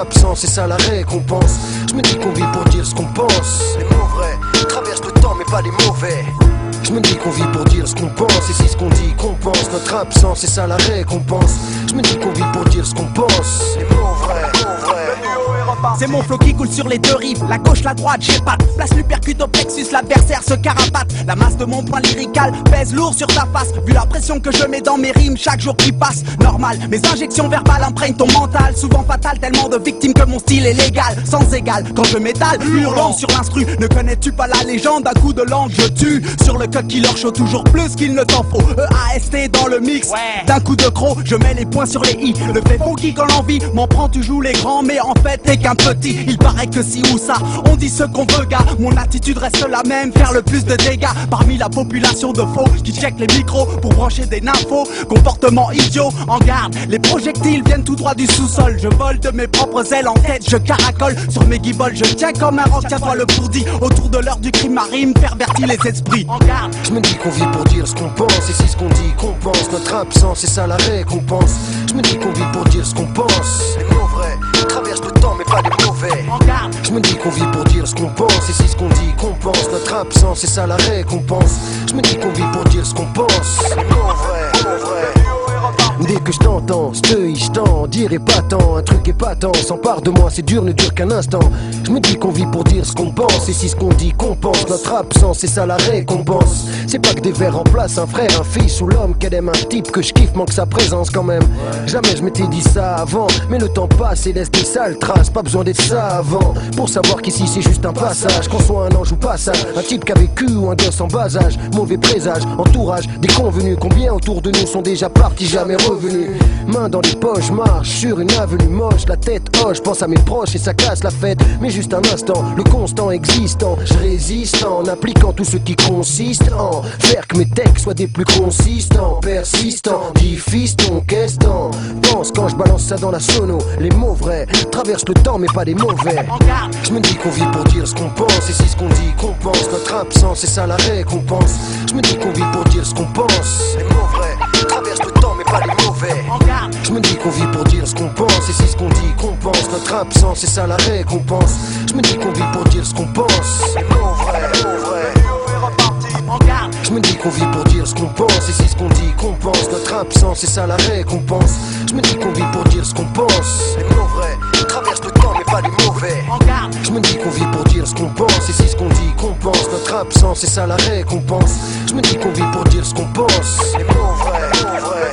absence, c'est ça la récompense. Je me dis qu'on vit pour dire ce qu'on pense. Les mots vrais traversent le temps mais pas les mauvais. Je me dis qu'on vit pour dire ce qu'on pense. Et si ce qu'on dit qu'on pense, notre absence, c'est ça la récompense. Je me dis qu'on vit pour dire ce qu'on pense. Les mots vrais, mots vrais. C'est mon flow qui coule sur les deux rives, la gauche, la droite, j'ai pas. Place l'uppercut au plexus, l'adversaire se carapate. La masse de mon point lyrical pèse lourd sur ta face. Vu la pression que je mets dans mes rimes chaque jour qui passe. Normal, mes injections verbales imprègnent ton mental. Souvent fatal, tellement de victimes que mon style est légal. Sans égal, quand je m'étale, hurlant sur l'instru. Ne connais-tu pas la légende, d'un coup de langue je tue. Sur le code qui leur chaud toujours plus qu'il ne t'en faut. EAST dans le mix, d'un coup de croc, je mets les points sur les i. Le fait funky quand l'envie m'en prend, tu joues les grands. Mais en fait t'es qu'un petit, il paraît que si ou ça, on dit ce qu'on veut gars. Mon attitude reste la même, faire le plus de dégâts. Parmi la population de faux qui check les micros pour brancher des nymphos. Comportement idiot, en garde, les projectiles viennent tout droit du sous-sol. Je vole de mes propres ailes en tête, je caracole sur mes guibolles. Je tiens comme un roc, tiens-toi le pourdi. Autour de l'heure du crime, ma rime pervertit les esprits. En garde. Je me dis qu'on vit pour dire ce qu'on pense. Et si ce qu'on dit qu'on pense, notre absence, c'est ça la récompense. Je me dis qu'on vit pour dire ce qu'on pense. Les mots vrais traversent le temps mais pas les mauvais. Je me dis qu'on vit pour dire ce qu'on pense. Et si ce qu'on dit qu'on pense, notre absence, c'est ça la récompense. Je me dis qu'on vit pour dire ce qu'on pense. Les mots vrais, mots vrais. Dès que je t'entends, je t'en dirai pas tant. Un truc épatant s'empare de moi, c'est dur, ne dure qu'un instant. Je me dis qu'on vit pour dire ce qu'on pense. Et si ce qu'on dit qu'on pense, notre absence, c'est ça la récompense. C'est pas que des vers remplacent un frère, un fils ou l'homme qu'elle aime. Un type que je kiffe manque sa présence quand même. Jamais je m'étais dit ça avant. Mais le temps passe et laisse des sales traces. Pas besoin d'être savant pour savoir qu'ici c'est juste un passage. Qu'on soit un ange ou passage, un type qui a vécu ou un gosse en bas âge. Mauvais présage, entourage, des convenus. Combien autour de nous sont déjà partis, jamais revenus. Main dans les poches, marche sur une avenue moche. La tête hoche, pense à mes proches et ça casse la fête. Mais juste un instant, le constant existant. Je résiste en appliquant tout ce qui consiste en faire que mes textes soient des plus consistants. Persistants, diffiston, qu'est-ce t'en pense quand je balance ça dans la sono. Les mots vrais traversent le temps mais pas les mauvais. Je me dis qu'on vit pour dire ce qu'on pense. Et si ce qu'on dit qu'on pense, notre absence, c'est ça la récompense. Je me dis qu'on vit pour dire ce qu'on pense. Les mots vrais traversent le temps mais pas les mauvais. Je me dis qu'on vit pour dire ce qu'on pense. Et si ce qu'on dit qu'on pense, notre absence, c'est ça la récompense. Je me dis qu'on vit pour dire ce qu'on pense. Les mots vrais, mots vrais. Je me dis qu'on vit pour dire ce qu'on pense. Et si ce qu'on dit qu'on pense, notre absence, c'est ça la récompense. Je me dis qu'on vit pour dire ce qu'on pense. Les mots vrais traversent le temps mais pas les mauvais. Je me dis qu'on vit pour dire ce qu'on pense. Et si ce qu'on dit qu'on pense, notre absence, c'est ça la récompense. Je me dis qu'on vit pour dire ce qu'on pense. Les mots vrais, mots vrais.